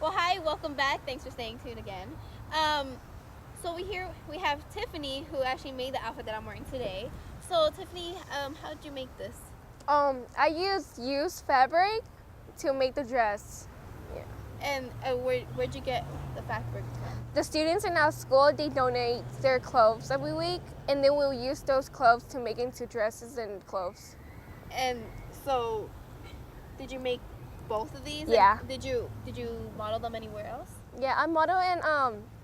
Well, hi, welcome back. Thanks for staying tuned again. Um, so we have Tiffany who actually made the outfit that I'm wearing today. So Tiffany, how did you make this? I used used fabric to make the dress. Yeah. And where'd you get the fabric from? The students in our school, they donate their clothes every week, and then we'll use those clothes to make into dresses and clothes. And so, did you make both of these? Yeah. And did you model them anywhere else? Yeah, I model in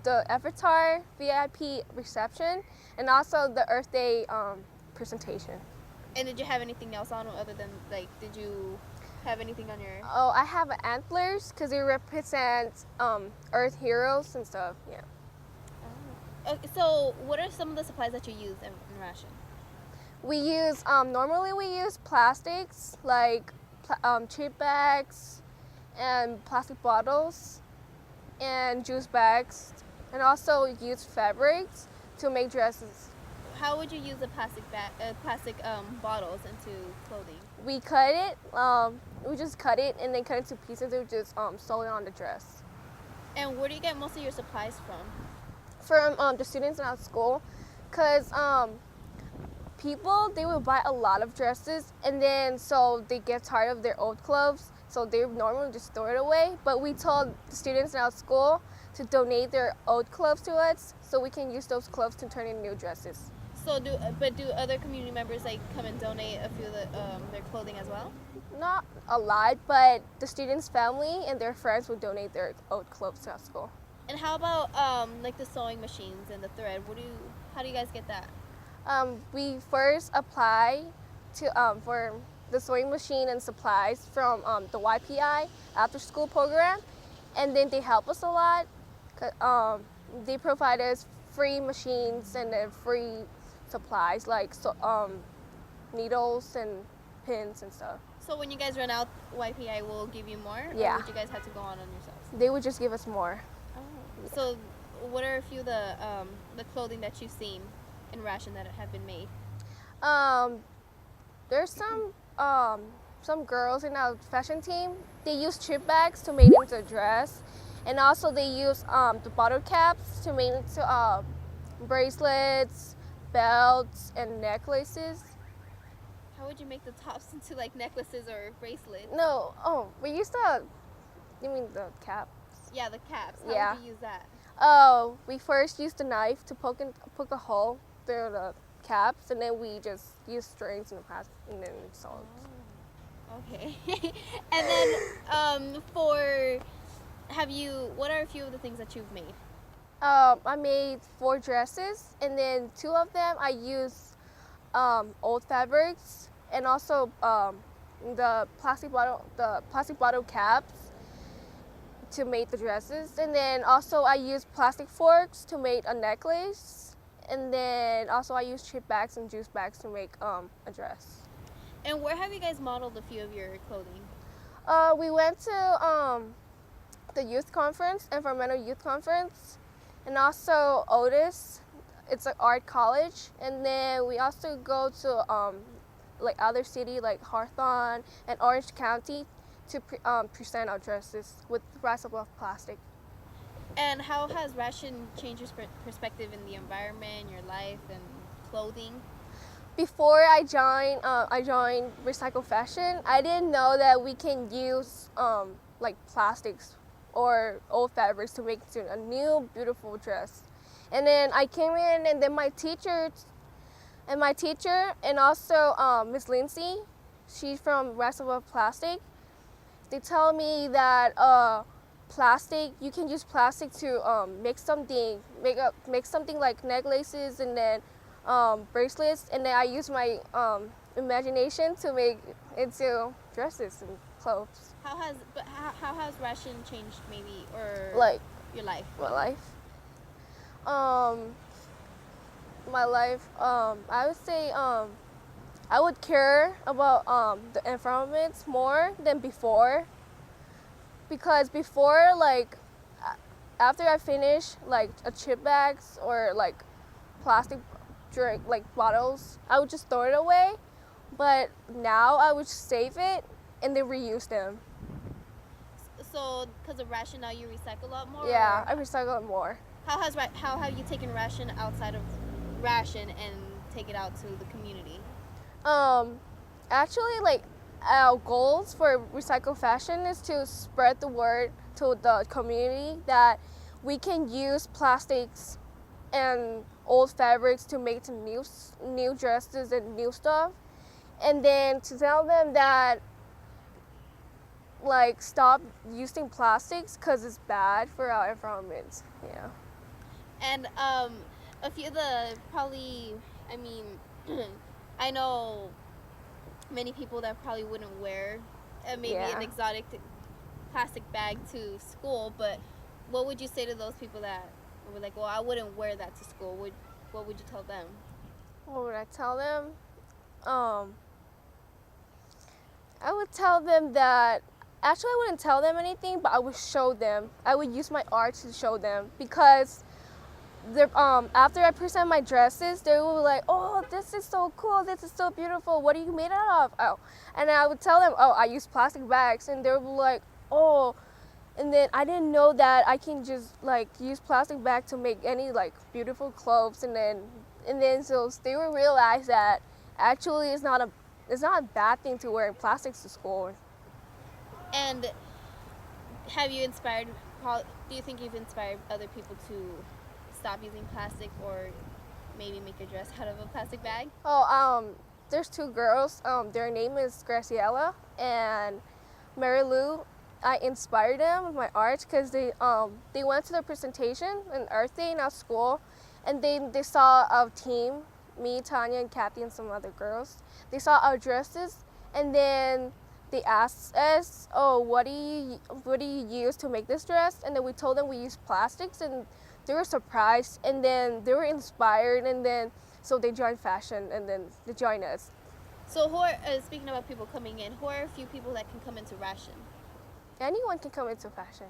the Avatar VIP reception and also the Earth Day presentation. And did you have anything else on other than did you have anything on your? Oh, I have antlers because they represent Earth heroes and stuff. Yeah. Okay, so what are some of the supplies that you use in ration? We use normally we use plastics like chip bags and plastic bottles and juice bags, and also use fabrics to make dresses. How would you use the plastic bottles into clothing? We cut it. We just cut it and then cut it into pieces. We just sew it on the dress. And where do you get most of your supplies from? From the students in our school, cause people they will buy a lot of dresses and then so they get tired of their old clothes, so they normally just throw it away. But we told the students in our school to donate their old clothes to us so we can use those clothes to turn into new dresses. So do other community members come and donate a few of their clothing as well? Not a lot, but the students' family and their friends will donate their old clothes to our school. And how about the sewing machines and the thread? How do you guys get that? We first apply for the sewing machine and supplies from the YPI after school program, and then they help us a lot. They provide us free machines and then free supplies like needles and pins and stuff. So when you guys run out, YPI will give you more? Yeah. Or would you guys have to go on yourselves? They would just give us more. Oh. So what are a few of the clothing that you've seen in ration that have been made? There's some girls in our fashion team. They use chip bags to make into a dress, and also they use the bottle caps to make into bracelets, belts, and necklaces. How would you make the tops into necklaces or bracelets? No, we used you mean the cap? Yeah, the caps. How Yeah. would you use that? Oh, we first used a knife to poke a hole through the caps, and then we just use strings and then sew it. Oh, okay. And then what are a few of the things that you've made? I made 4 dresses, and then 2 of them I used old fabrics, and also the plastic bottle caps to make the dresses, and then also I used plastic forks to make a necklace, and then also I used chip bags and juice bags to make a dress. And where have you guys modeled a few of your clothing? We went to the youth conference, environmental youth conference, and also Otis. It's an art college, and then we also go to other city like Hawthorne and Orange County to present our dresses with recyclable plastic. And how has ration changed your perspective in the environment, your life, and clothing? Before I joined Recycle Fashion, I didn't know that we can use plastics or old fabrics to make into a new beautiful dress. And then I came in, and then my teacher and also Miss Lindsay, she's from Recyclable Plastic. They tell me that plastic, you can use plastic to make something like necklaces and then bracelets, and then I use my imagination to make into dresses and clothes. How has ration changed maybe or your life? My life. My life. I would say I would care about the environment more than before, because before after I finish a chip bags or plastic drink bottles, I would just throw it away. But now I would save it and then reuse them. So, because of ration, now you recycle a lot more? Yeah, or I recycle it more. how have you taken ration outside of ration and take it out to the community? Actually, like our goals for recycle fashion is to spread the word to the community that we can use plastics and old fabrics to make some new dresses and new stuff, and then to tell them that like stop using plastics because it's bad for our environment. Yeah. And a few of the probably, I mean, I know many people that probably wouldn't wear maybe an Yeah. exotic plastic bag to school, but what would you say to those people that were like, well, I wouldn't wear that to school? What would you tell them? What would I tell them? Um, I would tell them that actually I wouldn't tell them anything, but I would show them. I would use my art to show them because after I present my dresses, they will be like, "Oh, this is so cool! This is so beautiful! What are you made out of?" Oh, and I would tell them, "Oh, I use plastic bags," and they would be like, "Oh." And then I didn't know that I can just like use plastic bag to make any like beautiful clothes, and then so they will realize that actually it's not a bad thing to wear plastics to school. And have you inspired? Do you think you've inspired other people to stop using plastic or maybe make a dress out of a plastic bag? Oh, there's two girls. Their name is Graciela and Mary Lou. I inspired them with my art because they went to their presentation in Earth Day in our school, and they saw our team, me, Tanya, and Kathy, and some other girls. They saw our dresses, and then they asked us, "Oh, what do you use to make this dress?" And then we told them we use plastics, and they were surprised, and then they were inspired, and then so they joined fashion, and then they joined us. So, who are speaking about people coming in? Who are a few people that can come into ration? Anyone can come into fashion.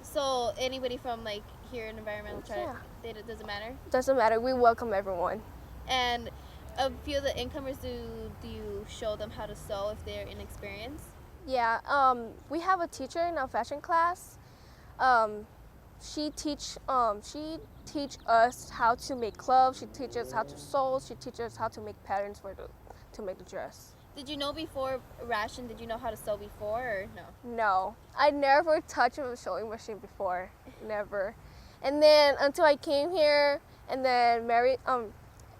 So anybody from like here in environmental Yeah. it doesn't matter. Doesn't matter. We welcome everyone. And a few of the incomers, do you show them how to sew if they're inexperienced? Yeah. We have a teacher in our fashion class. She teach us how to make clothes. She teaches us how to sew. She teaches us how to make patterns to make the dress. Did you know before ration? Did you know how to sew before or no? No, I never touched a sewing machine before, never. And then until I came here, and then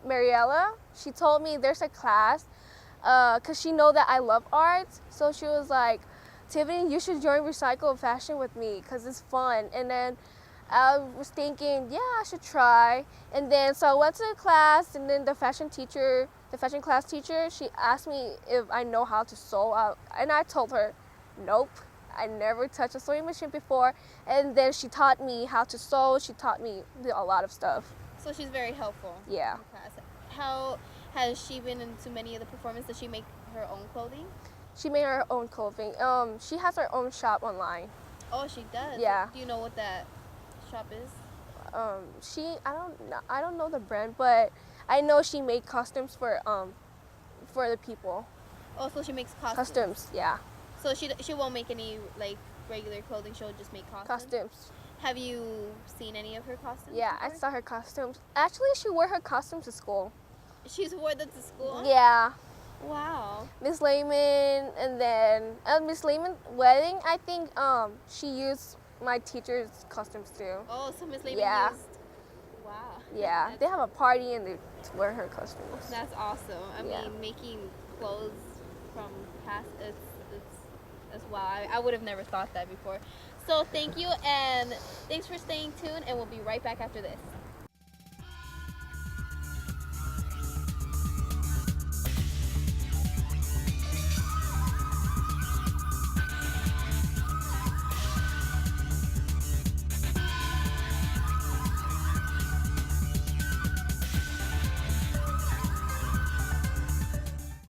Mariella, she told me there's a class, cause she know that I love art. So she was like, "Tiffany, you should join Recycle Fashion with me, cause it's fun." And then I was thinking, yeah, I should try. And then so I went to the class, and then the fashion class teacher, she asked me if I know how to sew, and I told her, nope, I never touched a sewing machine before. And then she taught me how to sew. She taught me a lot of stuff. So she's very helpful. Yeah. In class. How has she been into many of the performances? Does she make her own clothing? She made her own clothing. She has her own shop online. Oh, she does. Yeah. Do you know what that shop is? I don't know the brand, but I know she made costumes for the people. Oh, so she makes costumes. Costumes, yeah. So she won't make any like regular clothing. She'll just make costumes. Costumes. Have you seen any of her costumes? Yeah, I before? saw her costumes. Actually, she wore her costumes to school. She's wore that to school. Yeah. Wow. Miss Lehman, and then Miss Lehman wedding. I think she used my teacher's costumes too. Oh, so Miss Lehman Yeah. used. Wow. Yeah, they have a party and they wear her costumes. That's awesome. I Yeah. mean, making clothes from past it's wow. I would have never thought that before. So thank you, and thanks for staying tuned, and we'll be right back after this.